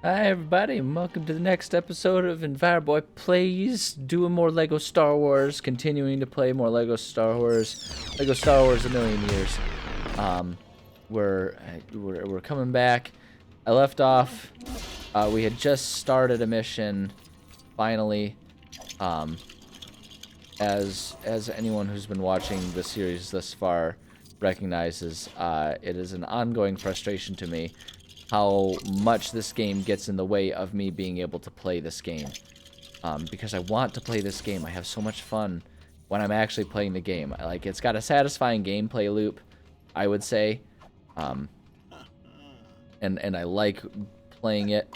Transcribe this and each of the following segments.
Hi everybody, and welcome to the next episode of Envireboy Plays, doing more Lego Star Wars, continuing to play more Lego Star Wars, A Million Years. We're coming back. I left off, we had just started a mission, finally. As anyone who's been watching the series thus far recognizes, it is an ongoing frustration to me how much this game gets in the way of me being able to play this game. Because I want to play this game. I have so much fun when I'm actually playing the game. It's got a satisfying gameplay loop, I would say. And I like playing it,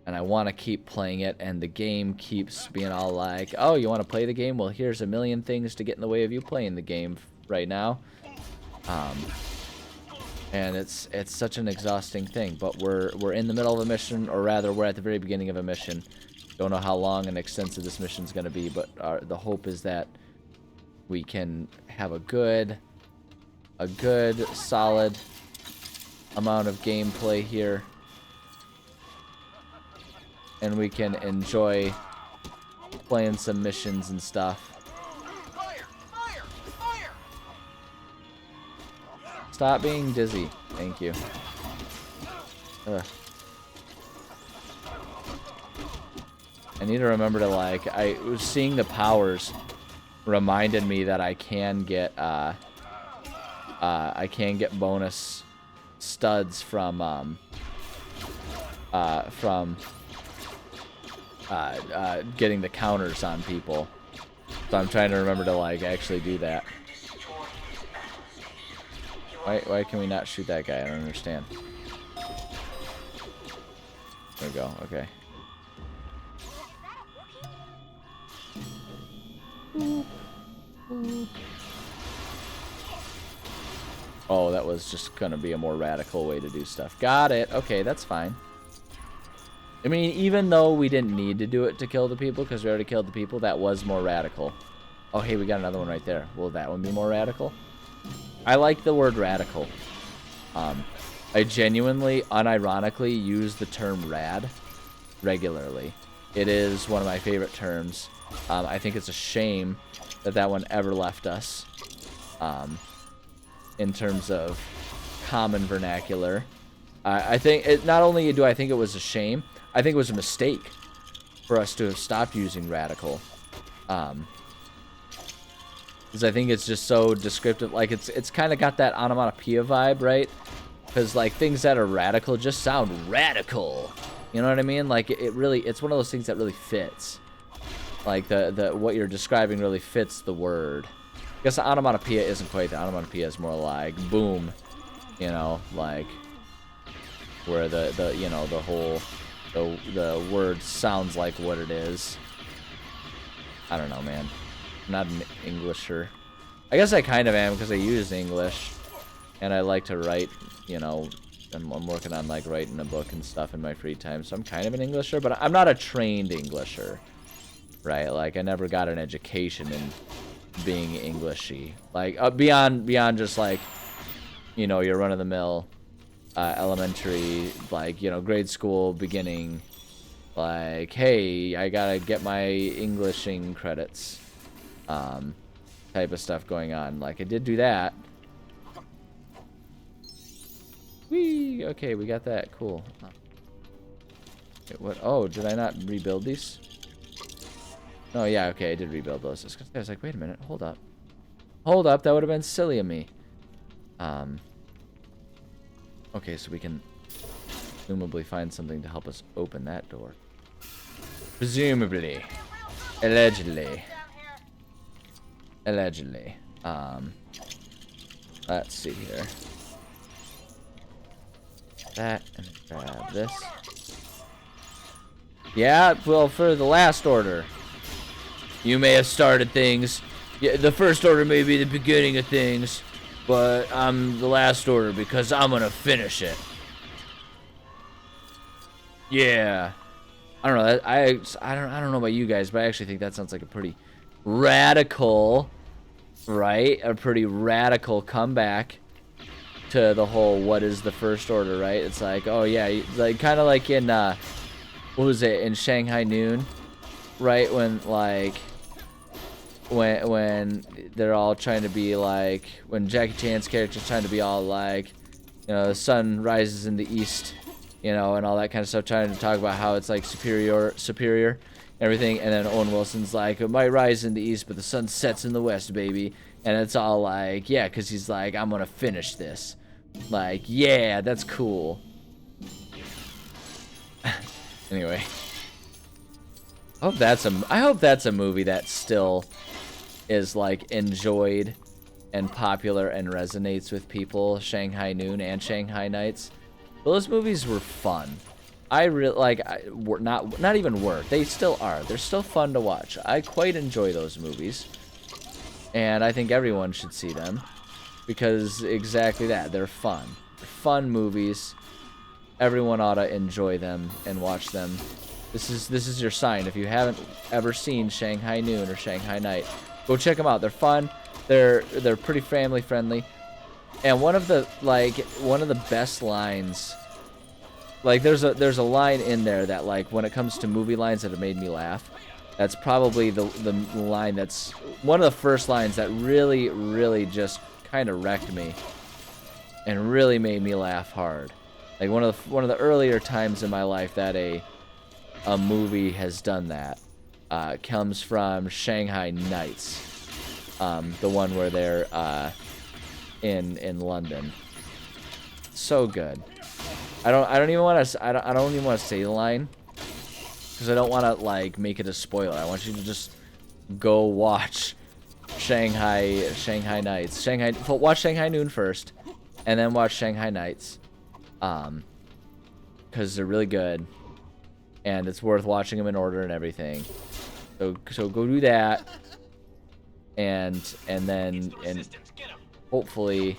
and I want to keep playing it, and the game keeps being all like, oh, you want to play the game? Well, here's a million things to get in the way of you playing the game right now. And it's such an exhausting thing, but we're in the middle of a mission, or rather we're at the very beginning of a mission. Don't know how long and extensive this mission's going to be, but the hope is that we can have a good solid amount of gameplay here, and we can enjoy playing some missions and stuff. Stop being dizzy. Thank you. Ugh. I need to remember to, like, I was seeing the powers reminded me that I can get bonus studs from getting the counters on people. So I'm trying to remember to, like, actually do that. Why can we not shoot that guy? I don't understand. There we go. Okay. Oh, that was just gonna be a more radical way to do stuff. Got it. Okay, that's fine. I mean, even though we didn't need to do it to kill the people, because we already killed the people, that was more radical. Oh, hey, we got another one right there. Will that one be more radical? I like the word radical. I genuinely, unironically use the term rad regularly. It is one of my favorite terms. I think it's a shame that that one ever left us in terms of common vernacular. I think not only do I think it was a shame, I think it was a mistake for us to have stopped using radical. Because I think it's just so descriptive. Like, it's kind of got that onomatopoeia vibe, right? Because, like, things that are radical just sound radical. You know what I mean? Like, it's one of those things that really fits. Like, what you're describing really fits the word. I guess the onomatopoeia isn't quite. The onomatopoeia is more like boom. You know, like, where the word sounds like what it is. I don't know, man. I'm not an Englisher. I guess I kind of am, because I use English, and I like to write. You know, I'm working on, like, writing a book and stuff in my free time, so I'm kind of an Englisher, but I'm not a trained Englisher, right? Like, I never got an education in being Englishy. Like, beyond just, like, you know, your run-of-the-mill elementary, like, you know, grade school beginning, like, hey, I gotta get my Englishing credits, type of stuff going on. Like, I did do that. Whee! Okay, we got that. Cool. Wait, what? Oh, did I not rebuild these? Oh, yeah, okay, I did rebuild those. I was like, wait a minute, hold up. Hold up, that would have been silly of me. Okay, so we can presumably find something to help us open that door. Presumably. Allegedly. Allegedly. Let's see here. That, and grab this. Yeah, well, for the last order. You may have started things. Yeah, the first order may be the beginning of things, but I'm the last order because I'm gonna finish it. Yeah. I don't know. I don't know about you guys, but I actually think that sounds like a pretty radical, right? A pretty radical comeback to the whole what is the first order, right? It's like, oh yeah, like kind of like in what was it, in Shanghai Noon, right, when like when they're all trying to be like, when Jackie Chan's character's trying to be all like, you know, the sun rises in the east, you know, and all that kind of stuff, trying to talk about how it's like superior, everything, and then Owen Wilson's like, it might rise in the east, but the sun sets in the west, baby, and it's all like, yeah, because he's like, I'm gonna finish this, like, yeah, that's cool. Anyway, I hope that's a movie that still is like enjoyed and popular and resonates with people. Shanghai Noon and Shanghai Nights. Those movies were fun. I really like. Not even were. They still are. They're still fun to watch. I quite enjoy those movies, and I think everyone should see them because exactly that. They're fun. They're fun movies. Everyone ought to enjoy them and watch them. This is your sign. If you haven't ever seen Shanghai Noon or Shanghai Night, go check them out. They're fun. They're pretty family friendly. And one of the best lines, like there's a line in there that, like, when it comes to movie lines that have made me laugh, that's probably the line that's one of the first lines that really just kind of wrecked me and really made me laugh hard. Like one of the earlier times in my life that a movie has done that comes from Shanghai Nights, the one where they're in London. So good. I don't even want to say the line because I don't want to like make it a spoiler. I want you to just go watch Shanghai Nights. Watch Shanghai Noon first, and then watch Shanghai Nights. Because they're really good, and it's worth watching them in order and everything. So go do that, and hopefully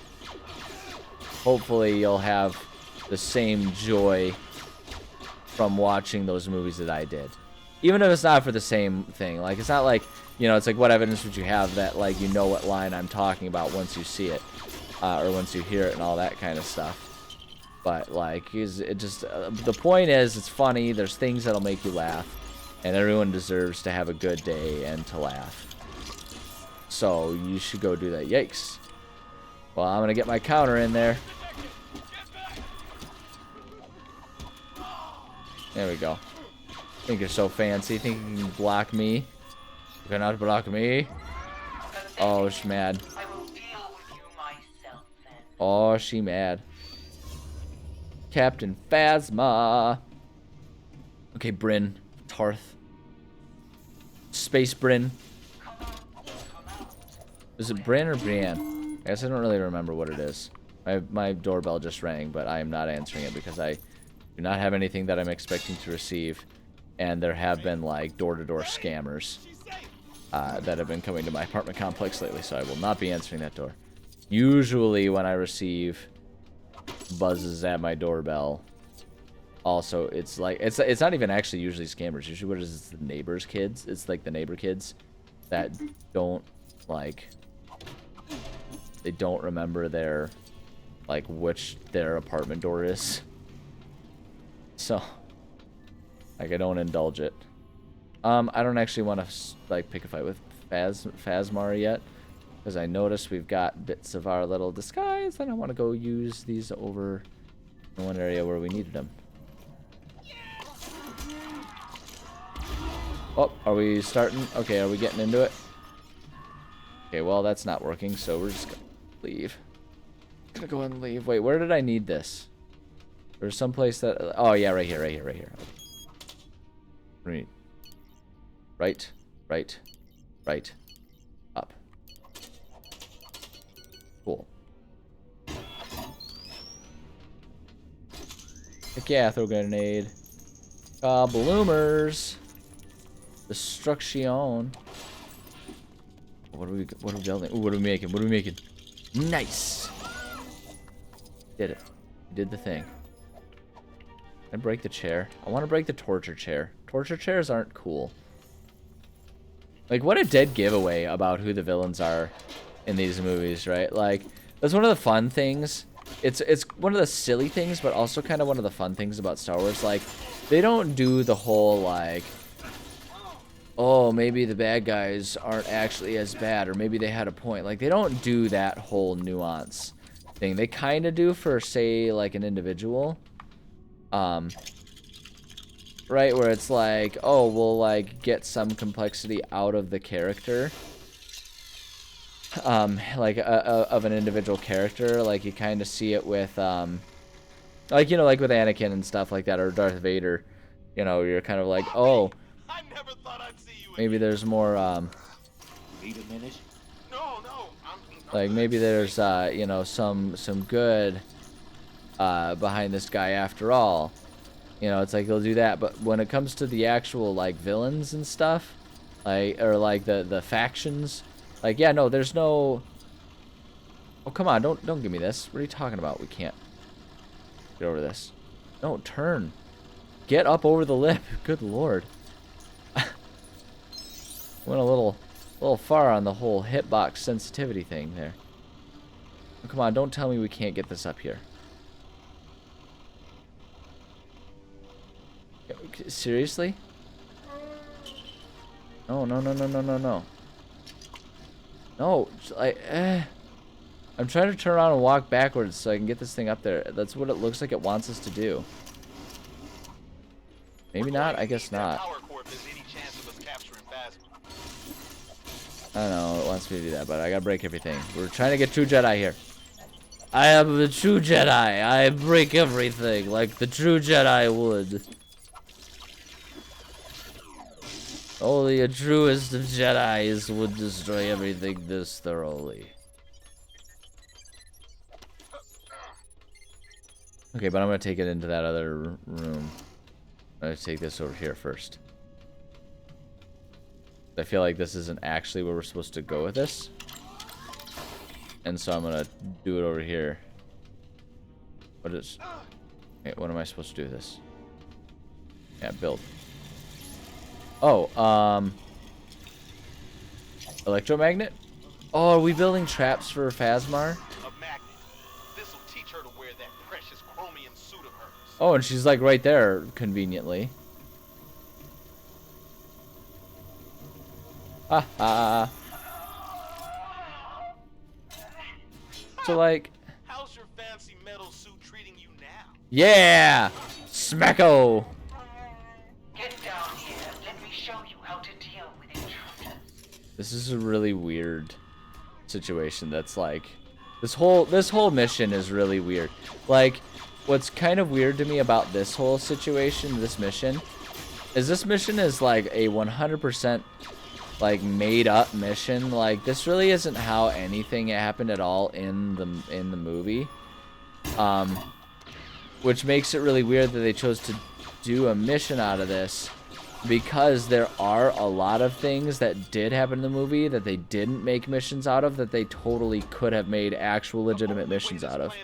you'll have the same joy from watching those movies that I did. Even if it's not for the same thing. Like, it's not like, you know, it's like, what evidence would you have that, like, you know what line I'm talking about once you see it, or once you hear it and all that kind of stuff. But, like, the point is, it's funny, there's things that'll make you laugh, and everyone deserves to have a good day and to laugh. So, you should go do that. Yikes. Well, I'm gonna get my counter in there. There we go. Think you're so fancy. Think you can block me? You cannot block me. Oh, she's mad. Oh, she mad. Captain Phasma. Okay, Bryn. Tarth. Space Bryn. Is it Bryn or Brienne? I guess I don't really remember what it is. My doorbell just rang, but I am not answering it because I do not have anything that I'm expecting to receive. And there have been, like, door-to-door scammers that have been coming to my apartment complex lately, so I will not be answering that door. Usually when I receive buzzes at my doorbell, also, it's like, it's not even actually usually scammers. Usually what it is, it's the neighbors' kids. It's like the neighbor kids that don't, like, they don't remember their, like, which their apartment door is. So, like, I don't indulge it. I don't actually want to, like, pick a fight with Phasmar yet, because I noticed we've got bits of our little disguise, and I want to go use these over in one area where we needed them. Oh, are we starting? Okay, are we getting into it? Okay, well, that's not working, so we're just gonna leave. Gonna go and leave. Wait, where did I need this? There's some place that... Oh, yeah, right here. Right. Up. Cool. Heck yeah, throw grenade. Bloomers. Destruction. What are we building? Ooh, what are we making? Nice. Did it. Did the thing. Can I break the chair? I want to break the torture chair. Torture chairs aren't cool. Like, what a dead giveaway about who the villains are in these movies, right? Like, that's one of the fun things. It's one of the silly things, but also kind of one of the fun things about Star Wars. Like, they don't do the whole, like, oh, maybe the bad guys aren't actually as bad, or maybe they had a point. Like, they don't do that whole nuance thing. They kind of do for, say, like, an individual. Right, where it's like, oh, we'll, like, get some complexity out of the character. Like, of an individual character. Like, you kind of see it with, like, you know, like with Anakin and stuff like that, or Darth Vader. You know, you're kind of like, oh, I never thought I'd see you maybe there's more, Need a minute? No, I'm like, maybe there's, you know, some good, behind this guy after all. You know, it's like they'll do that, but when it comes to the actual, like, villains and stuff, like, or, like, the factions, like, yeah, no, there's no... Oh, come on, don't give me this. What are you talking about? We can't get over this. No, turn. Get up over the lip. Good lord. Went a little far on the whole hitbox sensitivity thing there. Oh, come on, don't tell me we can't get this up here. Seriously? No. No, I'm trying to turn around and walk backwards so I can get this thing up there. That's what it looks like it wants us to do. Maybe not? I guess not. I don't know, it wants me to do that, but I gotta break everything. We're trying to get true Jedi here. I am the true Jedi. I break everything like the true Jedi would. Only a truest of Jedis would destroy everything this thoroughly. Okay, but I'm gonna take it into that other room. I'm gonna take this over here first. I feel like this isn't actually where we're supposed to go with this. And so I'm gonna do it over here. What is... Wait, what am I supposed to do with this? Yeah, build. Oh, electromagnet? Oh, are we building traps for Phasmar? This'll teach her to wear that precious chromium suit of hers. Oh, and she's like right there, conveniently. Ha ha. So like... How's your fancy metal suit treating you now? Yeah! Smacko! Get down here. Let me show you how to deal with intruders. This is a really weird situation that's like... This whole mission is really weird. Like, what's kind of weird to me about this whole situation, this mission, is like a 100% like made up mission. Like, this really isn't how anything happened at all in the movie. Which makes it really weird that they chose to do a mission out of this, because there are a lot of things that did happen in the movie that they didn't make missions out of that they totally could have made actual legitimate missions out of.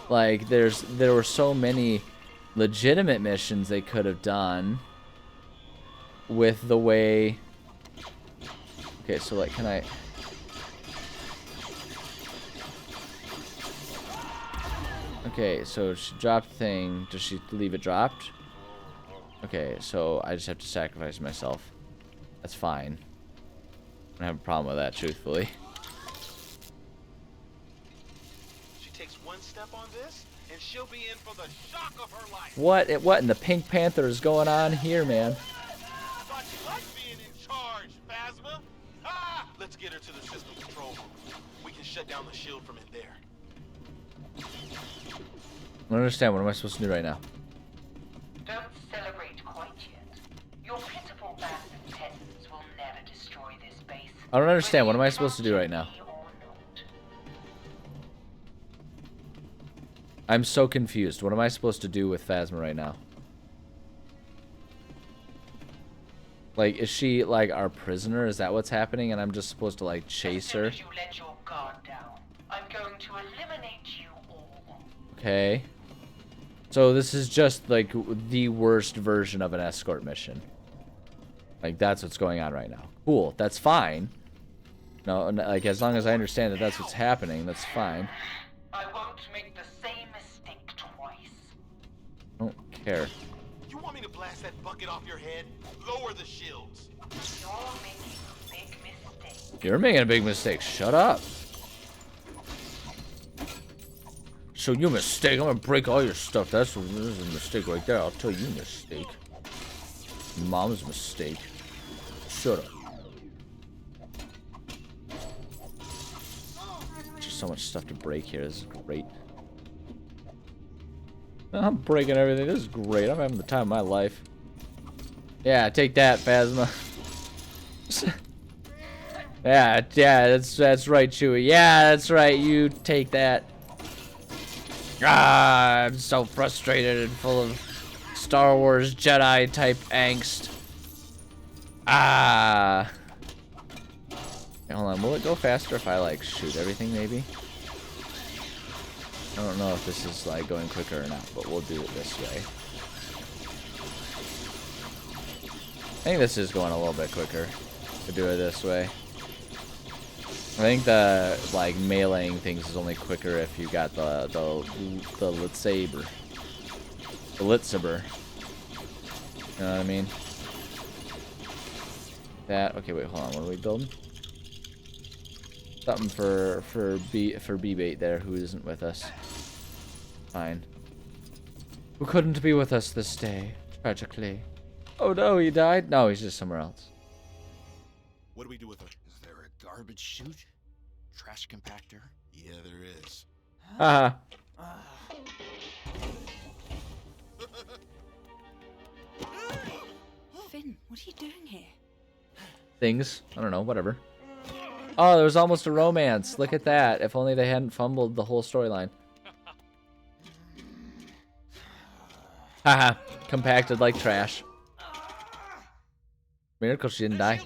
Like, there were so many legitimate missions they could have done with the way... Okay, so like, can I... Okay, so she dropped the thing. Does she leave it dropped? Okay, so I just have to sacrifice myself. That's fine. I don't have a problem with that, truthfully. She takes one step on this, and she'll be in for the shock of her life. What in the Pink Panther is going on here, man? Thought you liked being in charge, Phasma. Ah! Let's get her to the system control room. We can shut down the shield from in there. I don't understand. What am I supposed to do right now? Don't celebrate quite yet. Your pitiful band of peasants will never destroy this base. I don't understand. What am I supposed to do right now? I'm so confused. What am I supposed to do with Phasma right now? Like, is she, like, our prisoner? Is that what's happening? And I'm just supposed to, like, chase her? As soon as you let your guard down, I'm going to eliminate you all. Okay. So this is just, like, the worst version of an escort mission. Like, that's what's going on right now. Cool. That's fine. No, like as long as I understand that that's what's happening, that's fine. I won't make the same mistake twice. I don't care. You want me to blast that bucket off your head? Lower the shields. You're making a big mistake. You're making a big mistake. Shut up. So you mistake. I'm gonna break all your stuff. This is a mistake right there. I'll tell you a mistake. Mom's mistake. Shut up. Just so much stuff to break here. This is great. I'm breaking everything. This is great. I'm having the time of my life. Yeah, take that, Phasma. yeah, that's right, Chewie. Yeah, that's right. You take that. Ah, I'm so frustrated and full of Star Wars Jedi type angst. Ah. Okay, hold on, will it go faster if I like shoot everything maybe? I don't know if this is like going quicker or not, but we'll do it this way. I think this is going a little bit quicker to do it this way. I think the like meleeing things is only quicker if you got the lightsaber. The lightsaber. You know what I mean? That okay, wait, hold on, what are we building? Something for B-bait there who isn't with us. Fine. Who couldn't be with us this day, tragically. Oh no, he died? No, he's just somewhere else. What do we do with her? Is there a garbage chute? Trash compactor? Yeah, there is. Haha. Finn, what are you doing here? Things. I don't know, whatever. Oh, there was almost a romance. Look at that. If only they hadn't fumbled the whole storyline. Haha. Compacted like trash. Miracle she didn't die.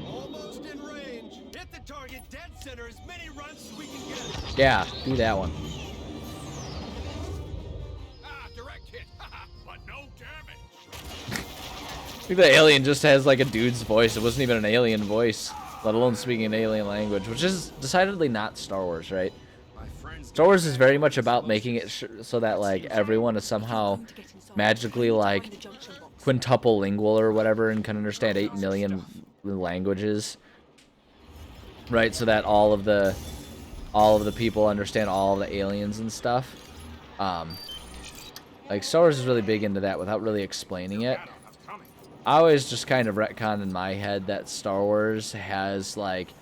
Almost in range. Hit the target dead center as many runs as we can get. Yeah, do that one. Direct hit. But no damage. I think the alien just has like a dude's voice. It wasn't even an alien voice, let alone speaking an alien language, which is decidedly not Star Wars, right? Star Wars is very much about making it so that like everyone is somehow magically like quintuple lingual or whatever and can understand 8 million languages, right? So that all of the people understand all of the aliens and stuff. Like Star Wars is really big into that without really explaining it. I always just kind of retconned in my head that Star Wars has like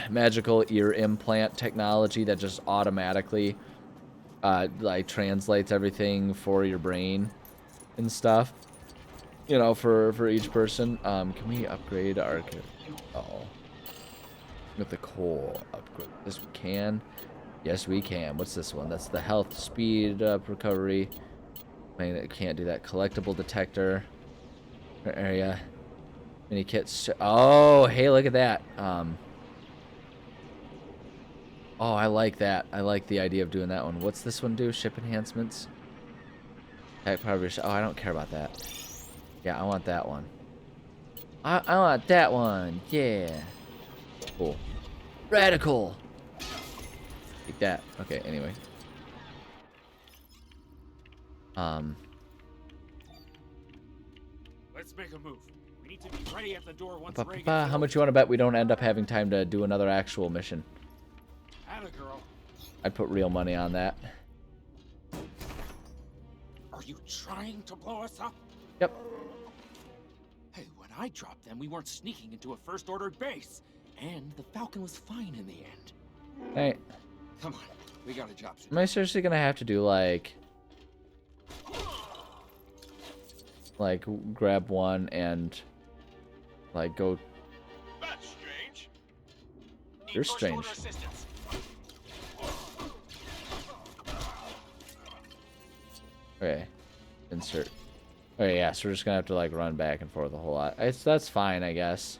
magical ear implant technology that just automatically like translates everything for your brain and stuff, you know, for each person. Can we upgrade our with the coal upgrade? Yes, we can. Yes, we can. What's this one? That's the health speed recovery. I mean, it can't do that. Collectible detector area. Mini kits. Oh, hey, look at that. Oh, I like that. I like the idea of doing that one. What's this one do? Ship enhancements? Heck, probably. Oh, I don't care about that. Yeah, I want that one. I want that one. Yeah. Cool. Radical. Take that. Okay, anyway. Let's make a move. We need to be ready at the door once Ray gets How much you want to bet we don't end up having time to do another actual mission? Atta girl. I'd put real money on that. Are you trying to blow us up? Yep. Hey, when I dropped them, we weren't sneaking into a First Order base. And the Falcon was fine in the end. Hey, Come on. We got a job to do. am I seriously gonna have to do like grab one and like go? That's strange. You're strange. Okay, insert. Okay, yeah, so we're just gonna have to like run back and forth a whole lot. That's fine, I guess.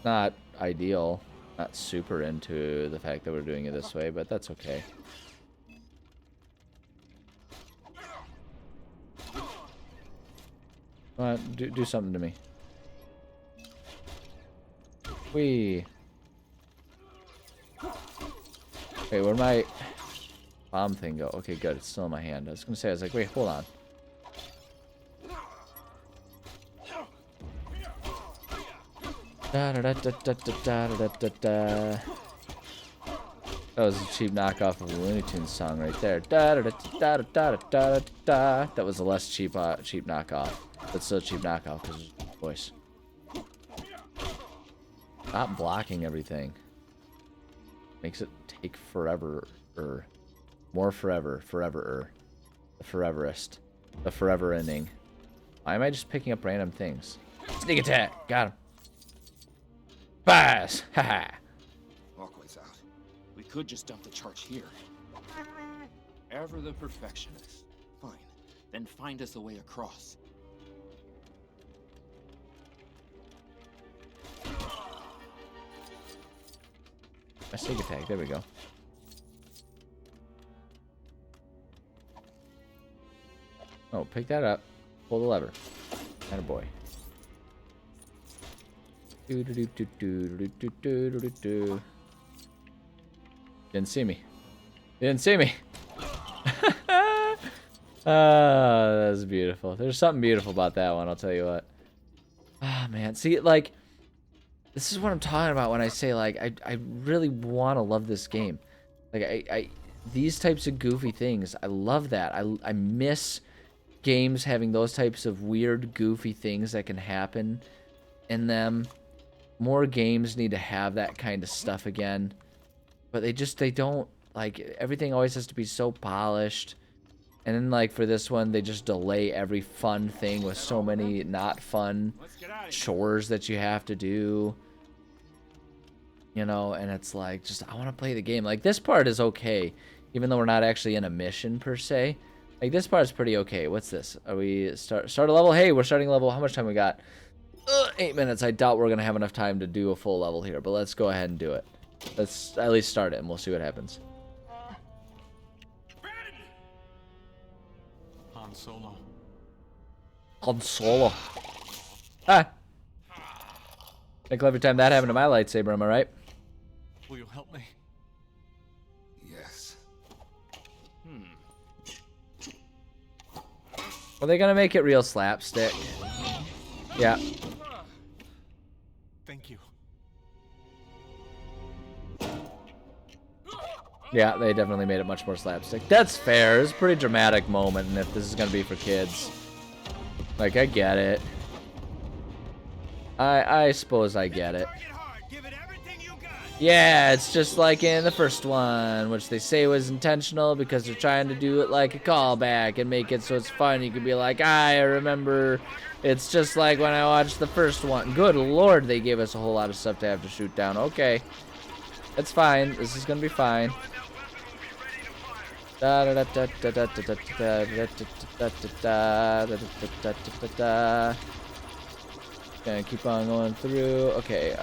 Not ideal. Not super into the fact that we're doing it this way, but that's okay. Come on, do something to me. Whee. Okay, where'd my bomb thing go? Okay, good. It's still in my hand. I was gonna say, I was like, wait, hold on. Da da da da da da da da da. That was a cheap knockoff of a Looney Tunes song right there. Da da da da da da da da. That was a less cheap knockoff, but still a cheap knockoff because of his voice. Stop blocking everything. Makes it take forever. More forever. The foreverist. The forever ending. Why am I just picking up random things? Sneak attack. Got him. Pass. Haha. Walkway's out. We could just dump the charge here. Ever the perfectionist. Fine. Then find us a way across. A sneak attack. There we go. Oh, pick that up. Pull the lever. Attaboy. Do do do do do do do do do do. Didn't see me. Didn't see me. Ah, that's beautiful. There's something beautiful about that one, I'll tell you what. Ah, man. See, like, this is what I'm talking about when I say, like, I really want to love this game. Like, these types of goofy things, I love that. I miss games having those types of weird, goofy things that can happen in them. More games need to have that kind of stuff again. But they don't, like, everything always has to be so polished. And then, like, for this one, they just delay every fun thing with so many not fun chores that you have to do. You know, and it's like, just, I want to play the game. Like, this part is okay, even though we're not actually in a mission, per se. Like, this part's pretty okay. What's this? Are we start a level? Hey, we're starting level. How much time we got? 8 minutes. I doubt we're going to have enough time to do a full level here, but let's go ahead and do it. Let's at least start it, and we'll see what happens. Han Solo. Han Solo. Ah. Think every time that happened to my lightsaber, am I right? Will you help me? Yes. Are they gonna make it real slapstick? Yeah. Thank you. Yeah, they definitely made it much more slapstick. That's fair. It's a pretty dramatic moment, and if this is gonna be for kids, like, I get it. I suppose I get it. Target hard. Give it everything you got. Yeah, it's just like in the first one, which they say was intentional because they're trying to do it like a callback and make it so it's fun. You can be like, I remember. It's just like when I watched the first one. Good lord, they gave us a whole lot of stuff to have to shoot down. Okay. That's fine. This is gonna be fine. Gonna keep on going through. Okay,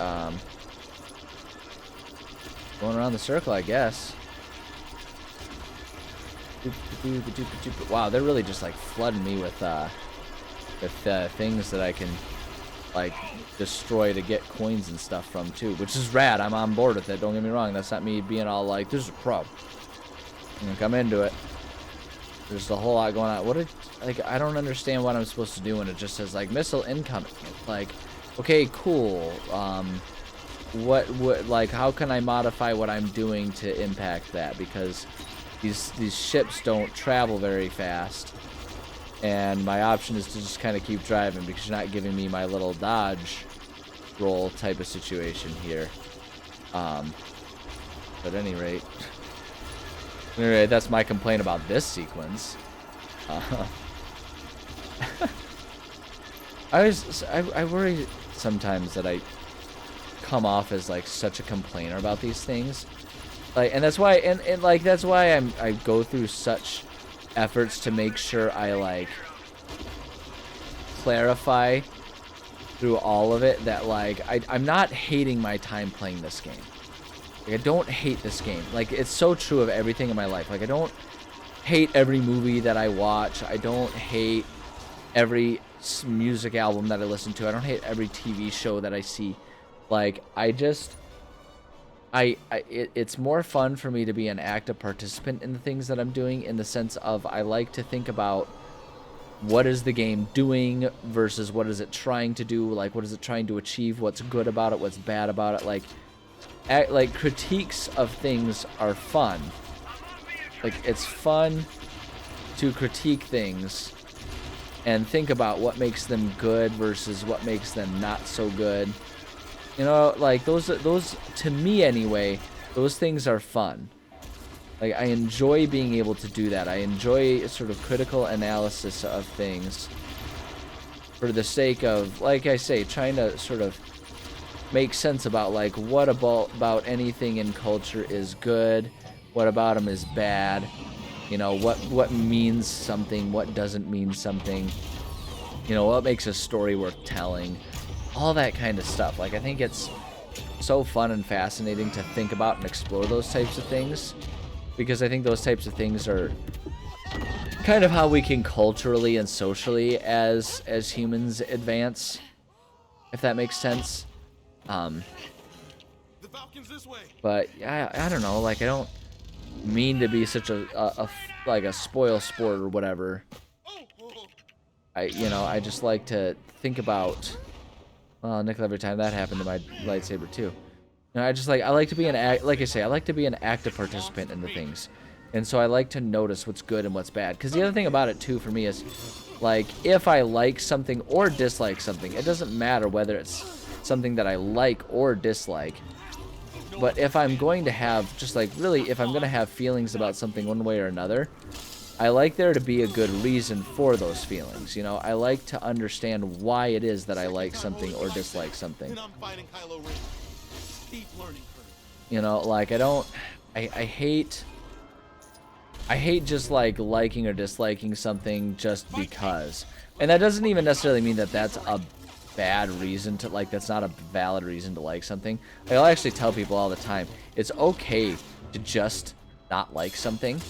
going around the circle, I guess. Wow, they're really just like flooding me with things that I can like destroy to get coins and stuff from too, which is rad. I'm on board with it. Don't get me wrong. That's not me being all like, this is a pro. I'm into it. There's a whole lot going on. What? Like, I don't understand what I'm supposed to do when it just says like missile incoming. Like, okay, cool. What like, how can I modify what I'm doing to impact that? Because these ships don't travel very fast, and my option is to just kind of keep driving because you're not giving me my little dodge roll type of situation here. But at any rate, that's my complaint about this sequence. I worry sometimes that I come off as like such a complainer about these things, like, and that's why, and like that's why I go through such efforts to make sure I like clarify through all of it that like I'm not hating my time playing this game. Like, I don't hate this game. Like, it's so true of everything in my life. Like, I don't hate every movie that I watch. I don't hate every music album that I listen to. I don't hate every TV show that I see. Like, it's more fun for me to be an active participant in the things that I'm doing, in the sense of I like to think about what is the game doing versus what is it trying to do, like what is it trying to achieve, what's good about it, what's bad about it. Like critiques of things are fun. Like, it's fun to critique things and think about what makes them good versus what makes them not so good. You know, like those to me anyway, those things are fun. Like, I enjoy being able to do that. I enjoy sort of critical analysis of things for the sake of, like I say, trying to sort of make sense about like what about anything in culture is good, what about them is bad. You know, what means something, what doesn't mean something. You know, what makes a story worth telling. All that kind of stuff. Like, I think it's so fun and fascinating to think about and explore those types of things, because I think those types of things are kind of how we can culturally and socially as humans advance, if that makes sense. The Falcon's this way. But I don't know, like, I don't mean to be such a like a spoil sport or whatever. I just like to think about, well, nickel every time that happened to my lightsaber too. And I like to be I like to be an active participant in the things. And so I like to notice what's good and what's bad. Because the other thing about it too for me is, like, if I like something or dislike something, it doesn't matter whether it's something that I like or dislike. But if I'm going to have, just like, really, if I'm going to have feelings about something one way or another, I like there to be a good reason for those feelings. You know, I like to understand why it is that I like something or dislike something. And I'm fighting Kylo Ren. Steep learning curve. You know, like, I hate just like liking or disliking something just because. And that doesn't even necessarily mean that that's a bad reason to, like, that's not a valid reason to like something. I'll actually tell people all the time, it's okay to just not like something,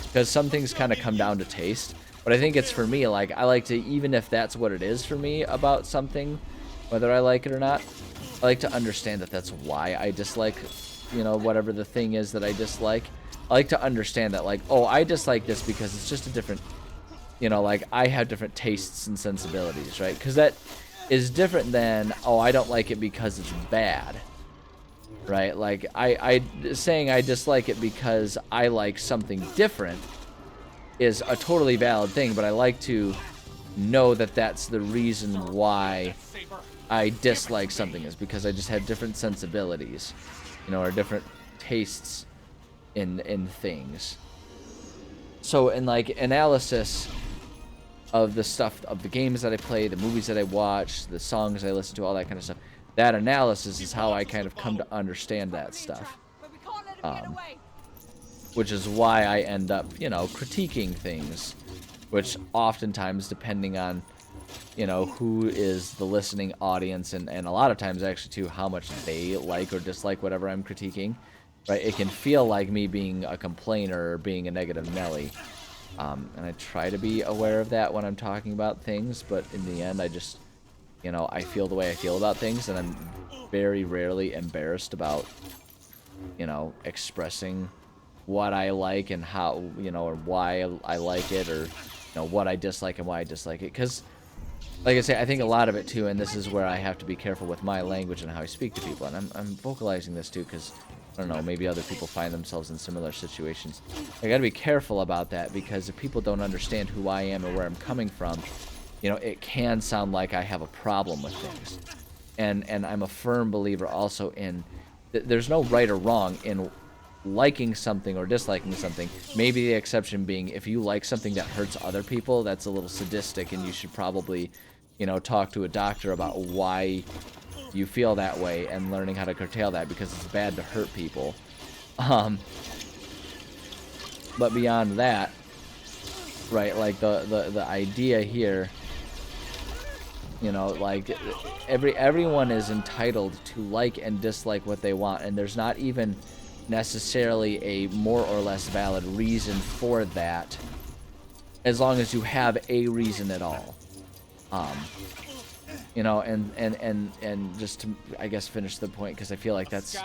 because some things kind of come down to taste. But I think it's, for me, like, I like to, even if that's what it is for me about something, whether I like it or not, I like to understand that that's why I dislike, you know, whatever the thing is that I dislike. I like to understand that, like, oh, I dislike this because it's just a different, you know, like, I have different tastes and sensibilities, right? Because that is different than, oh, I don't like it because it's bad, right? Like, I saying I dislike it because I like something different is a totally valid thing, but I like to know that that's the reason why I dislike something, is because I just have different sensibilities, you know, or different tastes in things. So in, like, analysis of the stuff, of the games that I play, the movies that I watch, the songs I listen to, all that kind of stuff, that analysis is how I kind of come to understand that stuff. Which is why I end up, you know, critiquing things, which oftentimes, depending on, you know, who is the listening audience, and a lot of times actually too, how much they like or dislike whatever I'm critiquing, right? It can feel like me being a complainer or being a negative Nelly. And I try to be aware of that when I'm talking about things, but in the end, I just, you know, I feel the way I feel about things, and I'm very rarely embarrassed about, you know, expressing what I like and how, you know, or why I like it, or, you know, what I dislike and why I dislike it. Because, like I say, I think a lot of it too, and this is where I have to be careful with my language and how I speak to people, and I'm vocalizing this too, because, I don't know, maybe other people find themselves in similar situations. I gotta be careful about that, because if people don't understand who I am or where I'm coming from, you know, it can sound like I have a problem with things. And I'm a firm believer also in, there's no right or wrong in liking something or disliking something. Maybe the exception being, if you like something that hurts other people, that's a little sadistic, and you should probably, you know, talk to a doctor about why you feel that way, and learning how to curtail that, because it's bad to hurt people. But beyond that, right, like the idea here, you know, like, everyone is entitled to like and dislike what they want, and there's not even necessarily a more or less valid reason for that, as long as you have a reason at all. You know, and just to, I guess, finish the point, because I feel like that's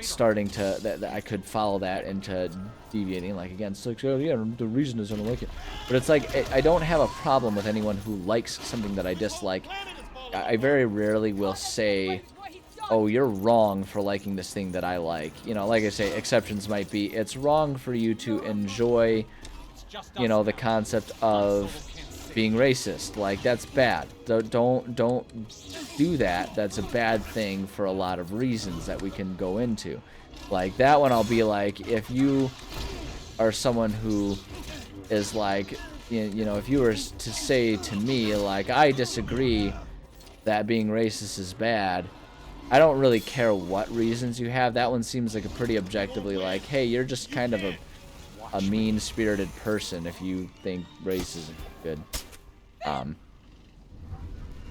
starting to, that I could follow that into deviating, like, again, it's like, oh yeah, the reason is I don't like it. But it's like, I don't have a problem with anyone who likes something that I dislike. I very rarely will say, oh, you're wrong for liking this thing that I like. You know, like I say, exceptions might be, it's wrong for you to enjoy, you know, the concept of being racist. Like, that's bad. Don't do that. That's a bad thing for a lot of reasons that we can go into. Like, that one I'll be like, if you are someone who is like, you know, if you were to say to me, like, I disagree that being racist is bad, I don't really care what reasons you have. That one seems like a pretty objectively, like, hey, you're just kind of a mean-spirited person if you think racism is good.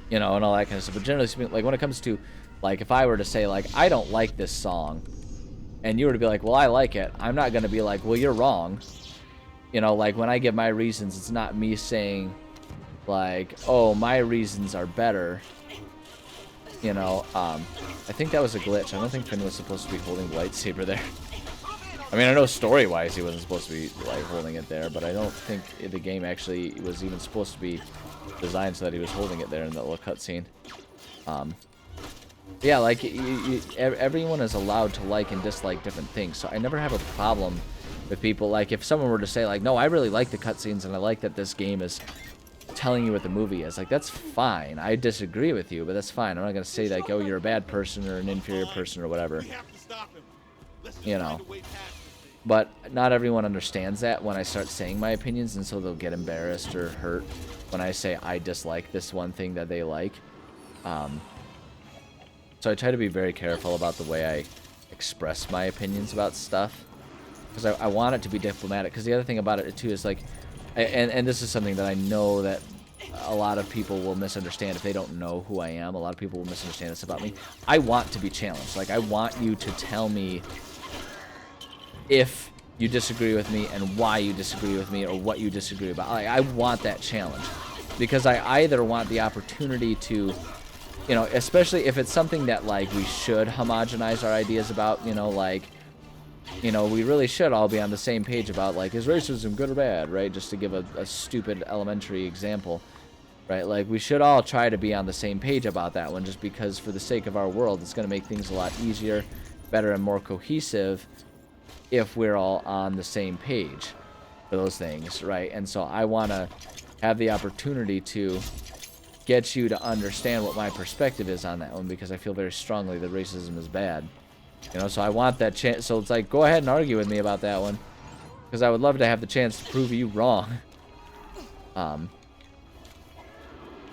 You know, and all that kind of stuff. But generally speaking, like, when it comes to, like, if I were to say, like, I don't like this song, and you were to be like, well, I like it, I'm not going to be like, well, you're wrong. You know, like, when I give my reasons, it's not me saying, like, oh, my reasons are better. You know, I think that was a glitch. I don't think Finn was supposed to be holding the lightsaber there. I mean, I know story-wise he wasn't supposed to be, like, holding it there, but I don't think the game actually was even supposed to be designed so that he was holding it there in that little cutscene. Yeah, like, everyone is allowed to like and dislike different things, so I never have a problem with people. Like, if someone were to say, like, no, I really like the cutscenes and I like that this game is telling you what the movie is, like, that's fine. I disagree with you, but that's fine. I'm not going to say, like, oh, you're a bad person or an inferior person or whatever. You know. But not everyone understands that when I start saying my opinions, and so they'll get embarrassed or hurt when I say I dislike this one thing that they like. So I try to be very careful about the way I express my opinions about stuff, because I want it to be diplomatic. Because the other thing about it too is, like, and this is something that I know that a lot of people will misunderstand if they don't know who I am. A lot of people will misunderstand this about me. I want to be challenged. Like, I want you to tell me if you disagree with me and why you disagree with me or what you disagree about. Like, I want that challenge, because I either want the opportunity to, you know, especially if it's something that, like, we should homogenize our ideas about, you know, like, you know, we really should all be on the same page about, like, is racism good or bad, right? Just to give a stupid elementary example, right? Like, we should all try to be on the same page about that one, just because for the sake of our world, it's going to make things a lot easier, better, and more cohesive if we're all on the same page for those things, right? And so I want to have the opportunity to get you to understand what my perspective is on that one, because I feel very strongly that racism is bad. You know, so I want that chance. So it's like, go ahead and argue with me about that one, because I would love to have the chance to prove you wrong.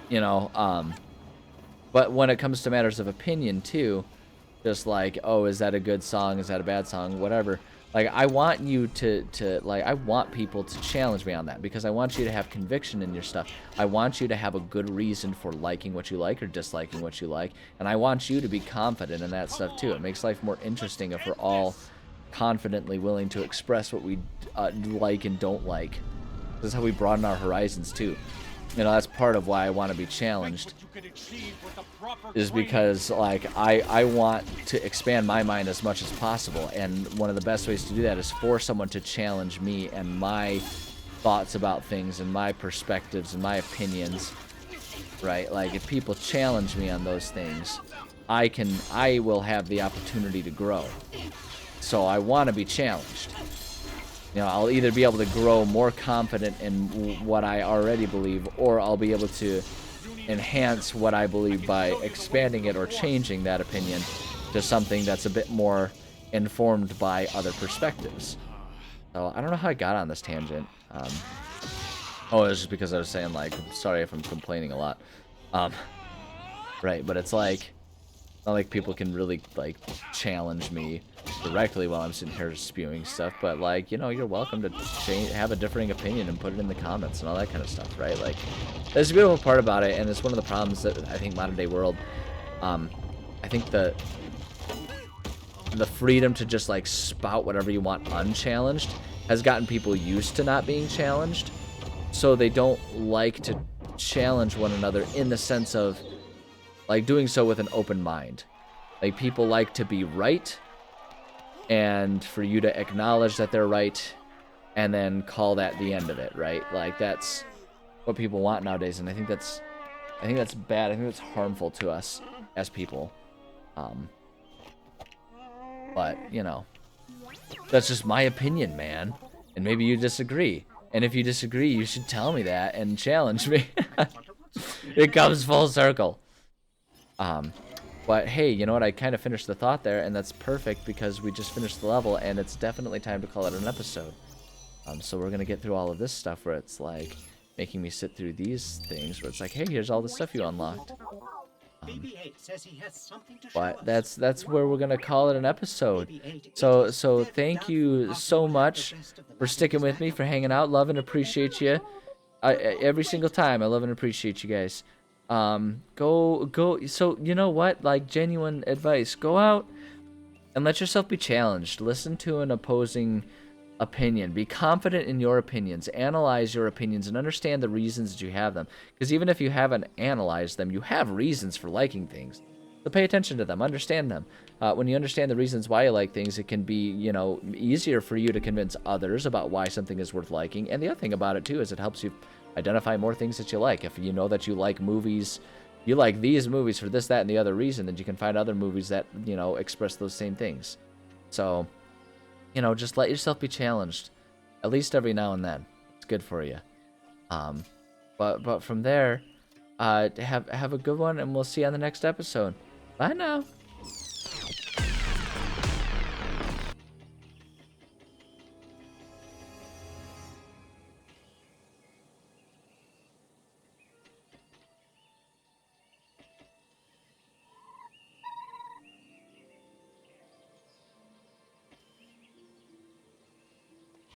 You know, but when it comes to matters of opinion too, just like, oh, is that a good song? Is that a bad song? Whatever. Like, I want you to like, I want people to challenge me on that, because I want you to have conviction in your stuff. I want you to have a good reason for liking what you like or disliking what you like, and I want you to be confident in that stuff too. It makes life more interesting if we're all confidently willing to express what we like and don't like. This is how we broaden our horizons too. You know, that's part of why I want to be challenged, is because, like, I want to expand my mind as much as possible, and one of the best ways to do that is for someone to challenge me and my thoughts about things and my perspectives and my opinions, right? Like, if people challenge me on those things, I will have the opportunity to grow. So I want to be challenged. You know, I'll either be able to grow more confident in what I already believe, or I'll be able to enhance what I believe by expanding it or changing that opinion to something that's a bit more informed by other perspectives. So I don't know how I got on this tangent. Oh, it was just because I was saying, like, sorry if I'm complaining a lot. Right, but it's like, not like people can really, like, challenge me directly while I'm sitting here spewing stuff, but, like, you know, you're welcome to have a differing opinion and put it in the comments and all that kind of stuff, right? Like, there's a beautiful part about it, and it's one of the problems that I think modern day world, I think the freedom to just, like, spout whatever you want unchallenged has gotten people used to not being challenged. so they don't like to challenge one another in the sense of like doing so with an open mind. Like people like to be right, and for you to acknowledge that they're right, and then call that the end of it, right? Like that's what people want nowadays, and I think that's bad. I think that's harmful to us as people. But you know, that's just my opinion, man. And maybe you disagree. And if you disagree, you should tell me that and challenge me. It comes full circle. But hey, you know what? I kind of finished the thought there, and that's perfect because we just finished the level, and it's definitely time to call it an episode. So we're gonna get through all of this stuff where it's like making me sit through these things where it's like, hey, here's all the stuff you unlocked. But that's where we're gonna call it an episode. So thank you so much for sticking with me, for hanging out. Love and appreciate you. Every single time, I love and appreciate you guys. Go. So you know what? Like genuine advice. Go out and let yourself be challenged. Listen to an opposing opinion. Be confident in your opinions. Analyze your opinions and understand the reasons that you have them. Because even if you haven't analyzed them, you have reasons for liking things. So pay attention to them. Understand them. When you understand the reasons why you like things, it can be, you know, easier for you to convince others about why something is worth liking. And the other thing about it, too, is it helps you identify more things that you like. If you know that you like movies, you like these movies for this, that, and the other reason, then you can find other movies that, you know, express those same things. So, you know, just let yourself be challenged, at least every now and then. It's good for you. But from there, have a good one, and we'll see you on the next episode. Bye now.